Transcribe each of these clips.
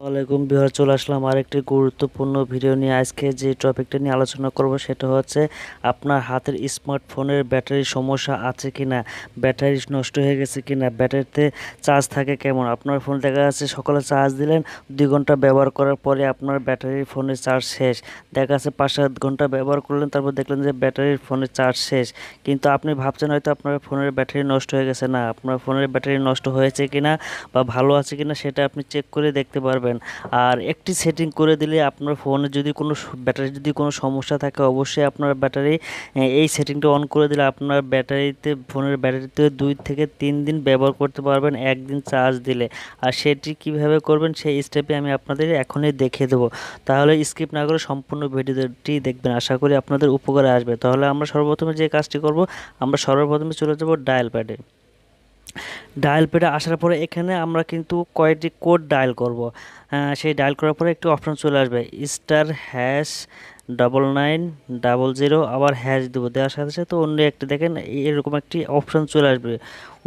ওয়ালাইকুম বিহার চলে আসলাম আরেকটি গুরুত্বপূর্ণ ভিডিও নিয়ে। আজকে যে টপিকটা নিয়ে আলোচনা করব সেটা হচ্ছে আপনার হাতের স্মার্টফোনের ব্যাটারি সমস্যা আছে কিনা, ব্যাটারি নষ্ট হয়ে গেছে কিনা, ব্যাটারিতে চার্জ থাকে কেমন। আপনার ফোন দেখা যাচ্ছে সকালে চার্জ দিলেন, 2 ঘন্টা ব্যবহার করার পরে আপনার ব্যাটারির ফোনের চার্জ শেষ। দেখা যাচ্ছে 5-7 ঘন্টা ব্যবহার করলেন, তারপর দেখলেন যে ব্যাটারির ফোনের চার্জ শেষ। কিন্তু আপনি ভাবছেন হয়তো আপনার ফোনের ব্যাটারি নষ্ট হয়ে গেছে। না, আপনার ফোনের ব্যাটারি নষ্ট হয়েছে কিনা বা ভালো আছে কিনা সেটা আপনি চেক করে দেখতে পারবেন। আর একটি সেটিং করে দিলে আপনার ফোনে যদি কোনো ব্যাটারি যদি কোনো সমস্যা থাকে, অবশ্যই আপনার ব্যাটারি এই সেটিংটা অন করে দিলে আপনার ব্যাটারিতে ফোনের ব্যাটারিতে 2 থেকে 3 দিন ব্যবহার করতে পারবেন, একদিন চার্জ দিলে। আর সেটি কিভাবে করবেন সেই স্টেপে আমি আপনাদের এখনই দেখিয়ে দেবো। তাহলে স্কিপ না করে সম্পূর্ণ ভিডিওটি দেখবেন, আশা করি আপনাদের উপকারে আসবে। তাহলে আমরা সর্বপ্রথমে যে কাজটি করব, আমরা সর্বপ্রথমে চলে যাব ডায়াল প্যাডে। ডায়াল প্যাডে আসার পরে এখানে আমরা কিন্তু কয়েকটি কোড ডায়াল করব। সেই ডায়াল করার পরে একটি অপশন চলে আসবে, *#9900, আবার হ্যাশ দেবো। দেওয়ার সাথে সাথে অন্য একটি দেখেন এরকম একটি অপশন চলে আসবে।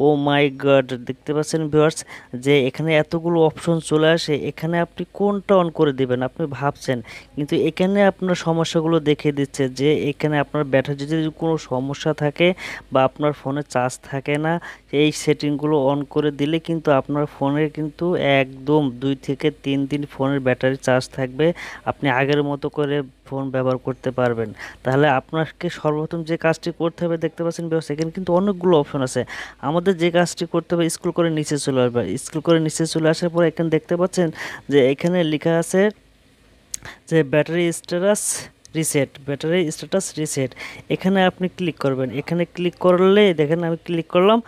ও মাই গড, দেখতে পাচ্ছেন ভিউয়ার্স যে এখানে এতগুলো অপশন চলে আসে, এখানে আপনি কোনটা অন করে দিবেন আপনি ভাবছেন, কিন্তু এখানে আপনার সমস্যাগুলো দেখিয়ে দিচ্ছে যে এখানে আপনার ব্যাটারি যদি কোনো সমস্যা থাকে বা আপনার ফোনে চার্জ থাকে না, এই সেটিংগুলো অন করে দিলে কিন্তু আপনার ফোনের কিন্তু একদম 2 থেকে 3 দিন ফোনের ব্যাটারি চার্জ থাকবে, আপনি আগের মতো করে ফোন ব্যবহার করতে পারবেন। তাহলে আপনাকে সর্বপ্রথম যে কাজটি করতে হবে, দেখতে পাচ্ছেন ব্যবস্থা এখানে কিন্তু অনেকগুলো অপশন আছে। আমাদের যে কাজটি করতে হবে, স্ক্রল করে নিচে চলে আসবে। স্ক্রল করে নিচে চলে আসার পর এখানে দেখতে পাচ্ছেন যে এখানে লেখা আছে যে ব্যাটারি স্ট্যাটাস রিসেট, এখানে আপনি ক্লিক করবেন। এখানে ক্লিক করলে দেখেন আমি ক্লিক করলাম,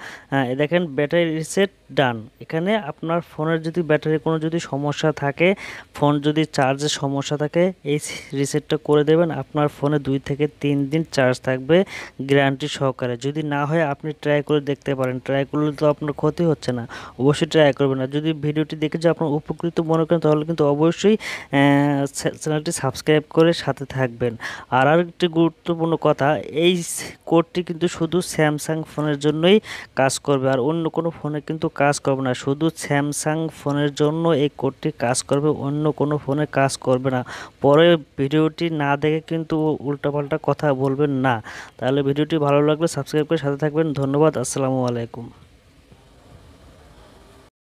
দেখেন ব্যাটারি রিসেট ডান। এখানে আপনার ফোনের যদি ব্যাটারি কোনো যদি সমস্যা থাকে, ফোন যদি চার্জের সমস্যা থাকে, এই রিসেটটা করে দেবেন, আপনার ফোনে 2 থেকে 3 দিন চার্জ থাকবে গ্যারান্টি সহকারে। যদি না হয় আপনি ট্রাই করে দেখতে পারেন, ট্রাই করলে তো আপনার ক্ষতি হচ্ছে না, অবশ্যই ট্রাই করবেন। আর যদি ভিডিওটি দেখে যে আপনার উপকৃত মনে করেন, তাহলে কিন্তু অবশ্যই চ্যানেলটি সাবস্ক্রাইব করে সাথে থাকবেন। আর আরেকটি গুরুত্বপূর্ণ কথা, এই কোডটি কিন্তু শুধু স্যামসাং ফোনের জন্যই কাজ করবে, আর অন্য কোনো ফোনে কিন্তু কাজ করবে না। শুধু স্যামসাং ফোনের জন্য এই কোডটি কাজ করবে, অন্য কোনো ফোনে কাজ করবে না। পরে ভিডিওটি না দেখে কিন্তু উল্টাপাল্টা কথা বলবেন না। তাহলে ভিডিওটি ভালো লাগলে সাবস্ক্রাইব করে সাথে থাকবেন। ধন্যবাদ, আসসালামু আলাইকুম।